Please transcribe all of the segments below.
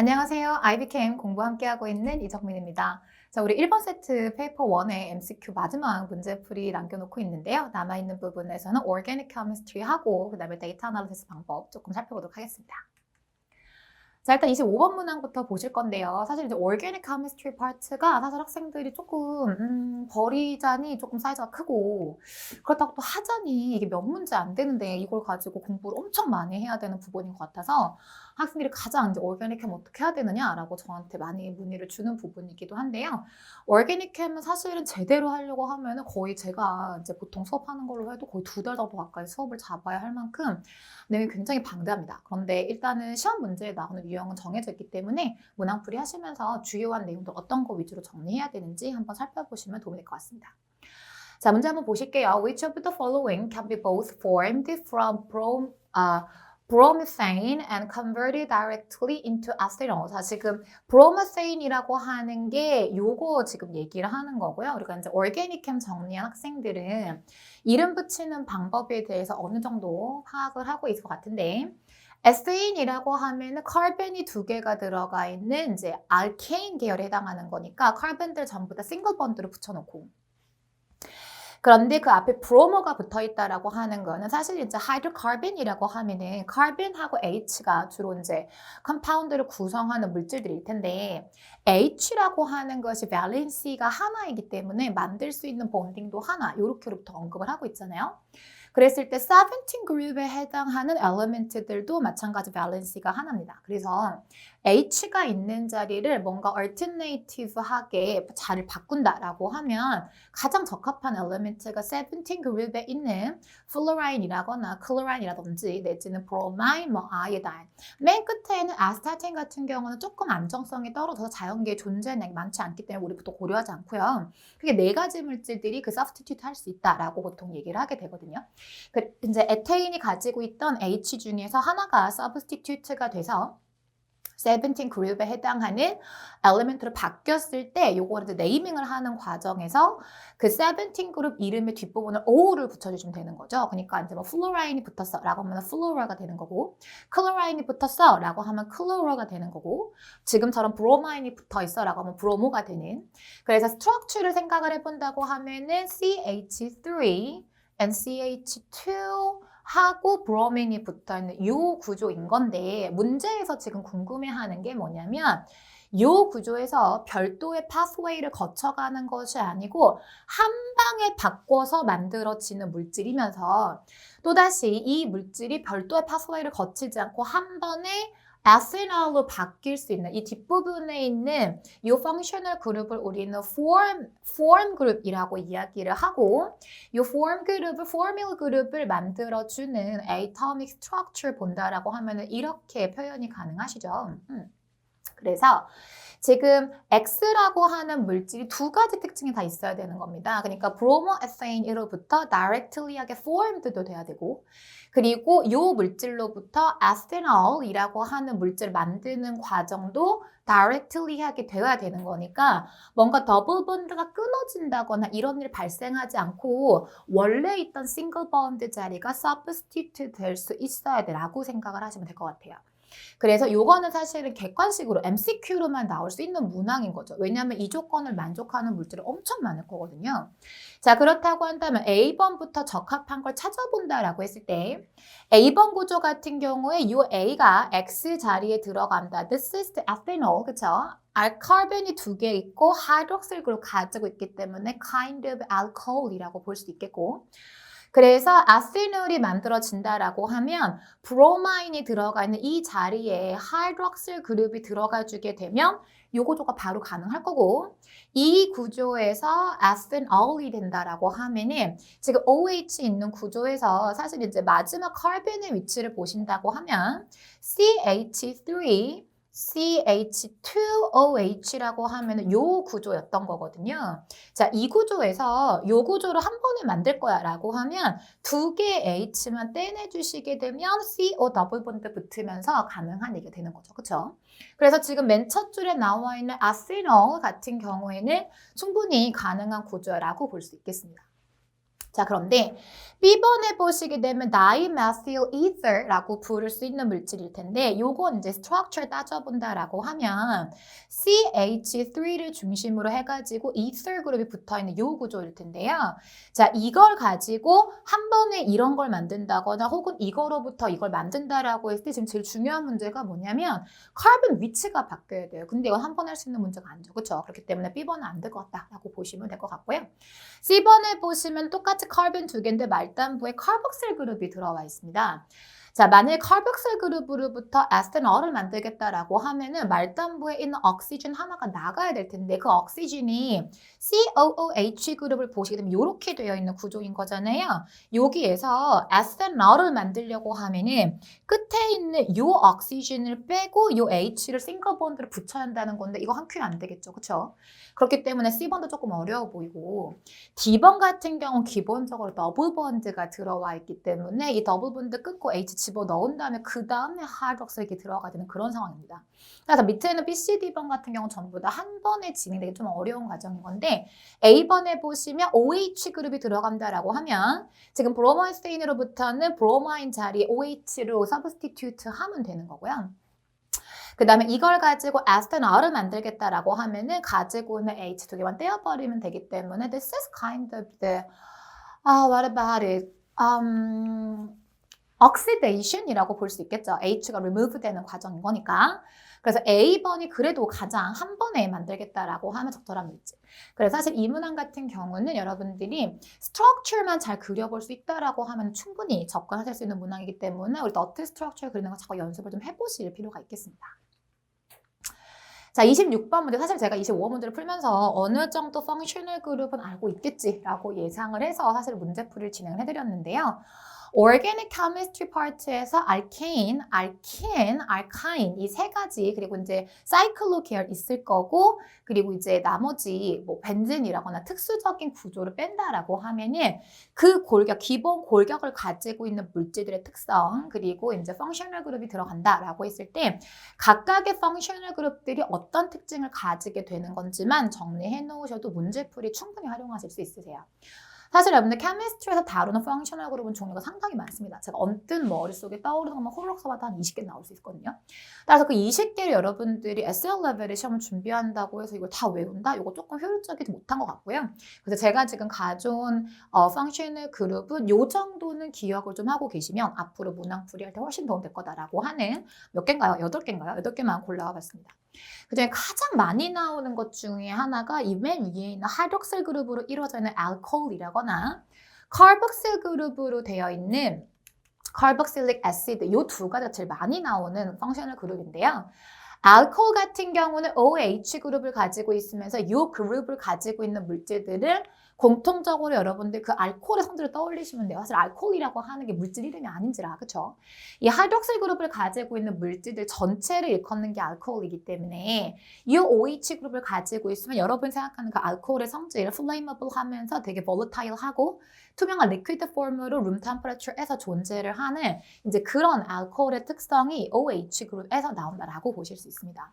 안녕하세요. IBChem 공부 함께하고 있는 이정민입니다. 자, 우리 1번 세트 페이퍼 1의 MCQ 마지막 문제풀이 남겨놓고 있는데요. 남아있는 부분에서는 Organic Chemistry 하고 그 다음에 데이터 아나리시스 방법 조금 살펴보도록 하겠습니다. 자, 일단 25번 문항부터 보실 건데요. 사실 이제 Organic Chemistry 파트가 사실 학생들이 조금 버리자니 조금 사이즈가 크고 그렇다고 또 하자니 이게 몇 문제 안 되는데 이걸 가지고 공부를 엄청 많이 해야 되는 부분인 것 같아서 학생들이 가장 이제 Organic Chem 어떻게 해야 되느냐라고 저한테 많이 문의를 주는 부분이기도 한데요. Organic Chem은 사실은 제대로 하려고 하면은 거의 제가 이제 보통 수업하는 걸로 해도 거의 2달 정도 가까이 수업을 잡아야 할 만큼 내용이 굉장히 방대합니다. 그런데 일단은 시험 문제에 나오는 유형은 정해져 있기 때문에 문항풀이 하시면서 주요한 내용들 어떤 거 위주로 정리해야 되는지 한번 살펴보시면 도움이 될 것 같습니다. 자, 문제 한번 보실게요. Which of the following can be both formed from bromethane and converted directly into ethanol. 자, 지금 bromethane이라고 하는 게 요거 지금 얘기를 하는 거고요. 우리가 이제 organic chem 정리한 학생들은 이름 붙이는 방법에 대해서 어느 정도 파악을 하고 있을 것 같은데 에스테인이라고 하면은 카본이 2개가 들어가 있는 이제 알케인 계열에 해당하는 거니까 카본들 전부 다 싱글 번드로 붙여놓고 그런데 그 앞에 브로모가 붙어 있다라고 하는 거는 사실 이제 하이드로카본이라고 하면은 카본하고 H가 주로 이제 컴파운드를 구성하는 물질들일 텐데 H라고 하는 것이 밸런시가 하나이기 때문에 만들 수 있는 본딩도 하나 이렇게로부터 언급을 하고 있잖아요. 그랬을 때 17 그룹에 해당하는 엘리멘트들도 마찬가지 밸런시가 하나입니다. 그래서 H가 있는 자리를 뭔가 alternative하게 자리를 바꾼다라고 하면 가장 적합한 엘리멘트가 17 그룹에 있는 플로라인이라거나 클로라인이라든지 내지는 브로마인, 아이오다인. 맨 끝에 있는 아스타틴 같은 경우는 조금 안정성이 떨어져서 자연계에 존재량이 많지 않기 때문에 우리 보통 고려하지 않고요. 그게 4가지 물질들이 그 substitute 할 수 있다라고 보통 얘기를 하게 되거든요. 이제 에테인이 가지고 있던 H 중에서 하나가 substitute가 돼서 17 그룹에 해당하는 엘리멘트로 바뀌었을 때 요거를 이제 네이밍을 하는 과정에서 그 17 그룹 이름의 뒷부분을 O를 붙여주시면 되는 거죠. 그러니까 이제 뭐 플로라인이 붙었어 라고 하면 플로라가 되는 거고 클로라인이 붙었어 라고 하면 클로라가 되는 거고 지금처럼 브로마인이 붙어 있어 라고 하면 브로모가 되는 그래서 스트럭처를 생각을 해본다고 하면은 CH3 and CH2 하고 브로민이 붙어있는 이 구조인 건데 문제에서 지금 궁금해하는 게 뭐냐면 이 구조에서 별도의 파스웨이를 거쳐가는 것이 아니고 한 방에 바꿔서 만들어지는 물질이면서 또다시 이 물질이 별도의 파스웨이를 거치지 않고 한 번에 에스널로 바뀔 수 있는 이 뒷부분에 있는 이 펑셔널 그룹을 우리는 form 그룹이라고 이야기를 하고 이 form 그룹을 formula 그룹을 만들어주는 atomic structure 본다라고 하면은 이렇게 표현이 가능하시죠. 그래서 지금 X라고 하는 물질이 2가지 특징이 다 있어야 되는 겁니다. 그러니까 브로모에세인으로부터 directly하게 formed도 돼야 되고 그리고 이 물질로부터 에스테놀이라고 하는 물질 만드는 과정도 directly하게 되어야 되는 거니까 뭔가 더블 본드가 끊어진다거나 이런 일 발생하지 않고 원래 있던 싱글 본드 자리가 substitute 될 수 있어야 되라고 생각을 하시면 될 것 같아요. 그래서 요거는 사실은 객관식으로 MCQ로만 나올 수 있는 문항인 거죠. 왜냐하면 이 조건을 만족하는 물질이 엄청 많을 거거든요. 자, 그렇다고 한다면 A번부터 적합한 걸 찾아본다라고 했을 때 A번 구조 같은 경우에 이 A가 X 자리에 들어간다. This is the ethanol, 그쵸? 알카본이 2개 있고 하이드록실 그룹 가지고 있기 때문에 kind of alcohol이라고 볼 수 있겠고 그래서 아세놀이 만들어진다라고 하면 브로마인이 들어가 있는 이 자리에 하이드록실 그룹이 들어가 주게 되면 요 구조가 바로 가능할 거고 이 구조에서 아세놀이 된다라고 하면은 지금 OH 있는 구조에서 사실 이제 마지막 카본의 위치를 보신다고 하면 CH3 CH2OH라고 하면 요 구조였던 거거든요. 자, 이 구조에서 요 구조를 한 번에 만들 거야 라고 하면 2개 H만 떼내주시게 되면 CO 더블 본드 붙으면서 가능한 얘기가 되는 거죠. 그쵸? 그래서 지금 맨 첫 줄에 나와 있는 아세놀 같은 경우에는 충분히 가능한 구조라고 볼 수 있겠습니다. 자, 그런데 B번에 보시게 되면 dimethyl ether라고 부를 수 있는 물질일 텐데 요건 이제 structure 따져본다라고 하면 CH3를 중심으로 해가지고 ether 그룹이 붙어있는 요 구조일 텐데요. 자, 이걸 가지고 한 번에 이런 걸 만든다거나 혹은 이거로부터 이걸 만든다라고 했을 때 지금 제일 중요한 문제가 뭐냐면 카본 위치가 바뀌어야 돼요. 근데 이건 한 번 할 수 있는 문제가 아니죠. 그렇죠? 그렇기 때문에 B번은 안 될 것 같다라고 보시면 될 것 같고요. C번에 보시면 똑같이 카본 두 개인데 말단부에 카복실 그룹이 들어와 있습니다. 자, 만약 카복실 그룹으로부터 에스테놀을 만들겠다라고 하면은 말단부에 있는 옥시즌 하나가 나가야 될 텐데 그 옥시즌이 COOH 그룹을 보시게 되면 이렇게 되어 있는 구조인 거잖아요. 여기에서 에스테놀을 만들려고 하면은 끝에 있는 요 옥시즌을 빼고 요 H를 싱글 본드를 붙여야 한다는 건데 이거 한 큐에 안 되겠죠. 그렇죠? 그렇기 때문에 C번도 조금 어려워 보이고 D번 같은 경우 기본적으로 더블 번드가 들어와 있기 때문에 이 더블 번드 끊고 H 집어넣은 다음에 그 다음에 하이드록슬이 들어가야 되는 그런 상황입니다. 그래서 밑에 있는 B, C, D번 같은 경우 전부 다 한 번에 진행되기 좀 어려운 과정인 건데 A번에 보시면 OH 그룹이 들어간다라고 하면 지금 브로마인스테인으로부터는 브로마인 자리에 OH로 서브스티튜트 하면 되는 거고요. 그 다음에 이걸 가지고 에스테놀을 만들겠다라고 하면은 가지고 있는 H 두 개만 떼어버리면 되기 때문에 this is kind of the what about it? oxidation이라고 볼 수 있겠죠. H가 remove 되는 과정인 거니까. 그래서 A번이 그래도 가장 한 번에 만들겠다라고 하면 적절한 물질. 그래서 사실 이 문항 같은 경우는 여러분들이 스트럭처만 잘 그려볼 수 있다라고 하면 충분히 접근하실 수 있는 문항이기 때문에 우리 너트 스트럭처 그리는 거 자꾸 연습을 좀 해보실 필요가 있겠습니다. 자, 26번 문제. 사실 제가 25문제를 풀면서 어느 정도 펑셔널 그룹은 알고 있겠지라고 예상을 해서 사실 문제풀이를 진행을 해드렸는데요. Organic Chemistry 파트에서 알케인, 알킨, 알카인 이 세 가지 그리고 이제 사이클로 계열 있을 거고 그리고 이제 나머지 뭐 벤젠이라거나 특수적인 구조를 뺀다라고 하면은 그 골격, 기본 골격을 가지고 있는 물질들의 특성 그리고 이제 펑셔널 그룹이 들어간다라고 했을 때 각각의 펑셔널 그룹들이 어떤 특징을 가지게 되는 건지만 정리해 놓으셔도 문제풀이 충분히 활용하실 수 있으세요. 사실 여러분들 케미스트리에서 다루는 펑셔널 그룹은 종류가 상당히 많습니다. 제가 언뜻 머릿속에 떠오르는 것만 호로록 써봐도 한 20개 나올 수 있거든요. 따라서 그 20개를 여러분들이 SL 레벨의 시험을 준비한다고 해서 이걸 다 외운다? 이거 조금 효율적이지 못한 것 같고요. 그래서 제가 지금 가져온 펑셔널 그룹은 요 정도는 기억을 좀 하고 계시면 앞으로 문항풀이 할 때 훨씬 도움 될 거다라고 하는 몇 개인가요? 8개인가요? 8개만 골라와 봤습니다. 그중에 가장 많이 나오는 것 중에 하나가 이 맨 위에 있는 하이드록실 그룹으로 이루어져 있는 알코올이라거나 카복실 그룹으로 되어 있는 카복실릭 애시드 이 두 가지가 제일 많이 나오는 펑셔널 그룹인데요. 알코올 같은 경우는 OH 그룹을 가지고 있으면서 이 그룹을 가지고 있는 물질들을 공통적으로 여러분들 그 알코올의 성질을 떠올리시면 돼요. 사실 알코올이라고 하는 게 물질 이름이 아닌지라, 그쵸? 이 하이드록실 그룹을 가지고 있는 물질들 전체를 일컫는 게 알코올이기 때문에 이 OH 그룹을 가지고 있으면 여러분이 생각하는 그 알코올의 성질을 flammable 하면서 되게 volatile하고 투명한 리퀴드 폼으로 룸 템퍼러처에서 존재를 하는 이제 그런 알코올의 특성이 OH 그룹에서 나온다라고 보실 수 있습니다.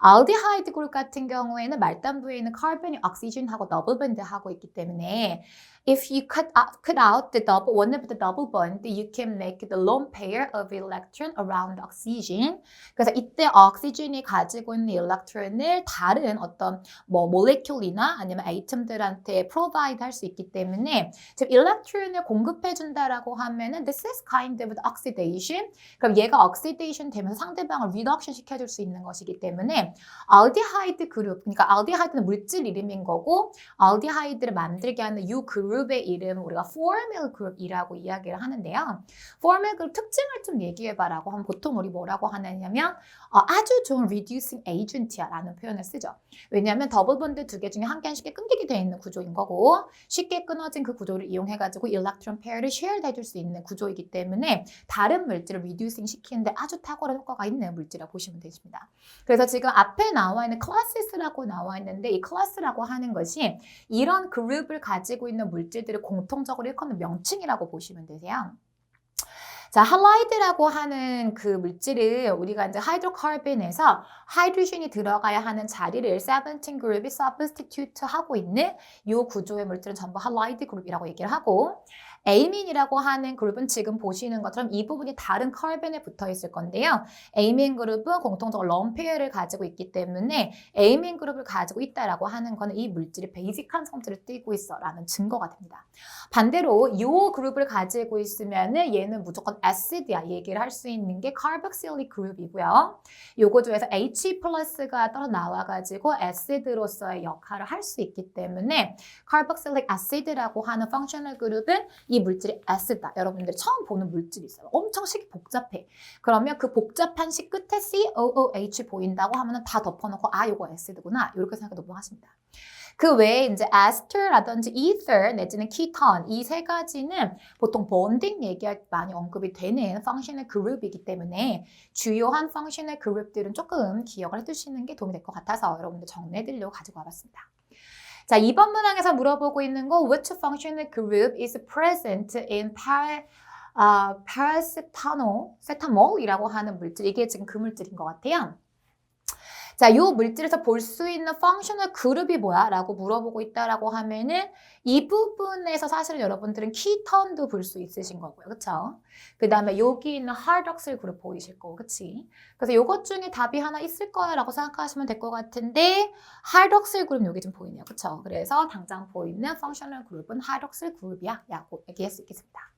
알디하이드 그룹 같은 경우에는 말단부에 있는 카본이 옥시즌하고 더블 본드하고 있기 때문에 if you cut out the double one of the double bond, you can make the lone pair of electron around oxygen. 그래서 이때 옥시즌이 가지고 있는 일렉트론을 다른 어떤 뭐 몰레큘이나 아니면 아이템들한테 provide 할 수 있기 때문에 즉 일렉트론을 공급해 준다라고 하면은 this is kind of oxidation. 그럼 얘가 oxidation 되면서 상대방을 reduction 시켜줄 수 있는 것이기 때문에 알디하이드 그룹, 그러니까 알디하이드는 물질 이름인 거고 알디하이드를 만들게 하는 이 그룹의 이름은 우리가 포멀 그룹이라고 이야기를 하는데요. 포멀 그룹 특징을 좀 얘기해봐라고 하면 보통 우리 뭐라고 하냐면 아주 좋은 reducing agent이야 라는 표현을 쓰죠. 왜냐하면 더블 본드 두 개 중에 한 개는 쉽게 끊기게 되어 있는 구조인 거고 쉽게 끊어진 그 구조를 이용해가지고 일렉트론 페어를 share 해줄 수 있는 구조이기 때문에 다른 물질을 reducing 시키는데 아주 탁월한 효과가 있는 물질이라고 보시면 되십니다. 그래서 지금 앞에 나와 있는 클래스라고 나와 있는데 이 클래스라고 하는 것이 이런 그룹을 가지고 있는 물질들을 공통적으로 일컫는 명칭이라고 보시면 되세요. 자, 할라이드라고 하는 그 물질을 우리가 이제 하이드로카본에서 하이드로젠이 들어가야 하는 자리를 17 그룹이 서브스티튜트 하고 있는 이 구조의 물질은 전부 할라이드 그룹이라고 얘기를 하고, 에이민이라고 하는 그룹은 지금 보시는 것처럼 이 부분이 다른 카본에 붙어 있을 건데요. 에이민 그룹은 공통적으로 런 페어를 가지고 있기 때문에 에이민 그룹을 가지고 있다라고 하는 거는 이 물질이 베이직한 성질을 띠고 있어라는 증거가 됩니다. 반대로 이 그룹을 가지고 있으면은 얘는 무조건 acid이야 얘기를 할 수 있는 게 carboxylic 그룹이고요. 요거 중에서 H 플러스가 떨어 나와가지고 acid로서의 역할을 할 수 있기 때문에 carboxylic acid라고 하는 functional 그룹은 이 물질이 acid다. 여러분들이 처음 보는 물질이 있어요. 엄청 식이 복잡해. 그러면 그 복잡한 식 끝에 COOH 보인다고 하면은 다 덮어놓고 아 요거 acid구나 이렇게 생각해 넘어가십니다. 그 외에 이제 에스터라든지 ether 내지는 키톤 이 세 가지는 보통 본딩 얘기할 때 많이 언급이 되는 펑셔널 그룹이기 때문에 주요한 펑셔널 그룹들은 조금 기억을 해두시는 게 도움이 될 것 같아서 여러분들 정리해드리려고 가지고 와봤습니다. 자, 이번 문항에서 물어보고 있는 거 which functional group is present in paracetamol이라고 하는 물질 이게 지금 그 물질인 것 같아요. 자, 이 물질에서 볼 수 있는 functional 그룹이 뭐야? 라고 물어보고 있다라고 하면은 이 부분에서 사실은 여러분들은 키톤도 볼 수 있으신 거고요. 그쵸? 그 다음에 여기 있는 하이드록실 그룹 보이실 거고, 그치? 그래서 이것 중에 답이 하나 있을 거야 라고 생각하시면 될 것 같은데 하이드록실 그룹 여기 좀 보이네요. 그쵸? 그래서 당장 보이는 functional 그룹은 하이드록실 그룹이야 라고 얘기할 수 있겠습니다.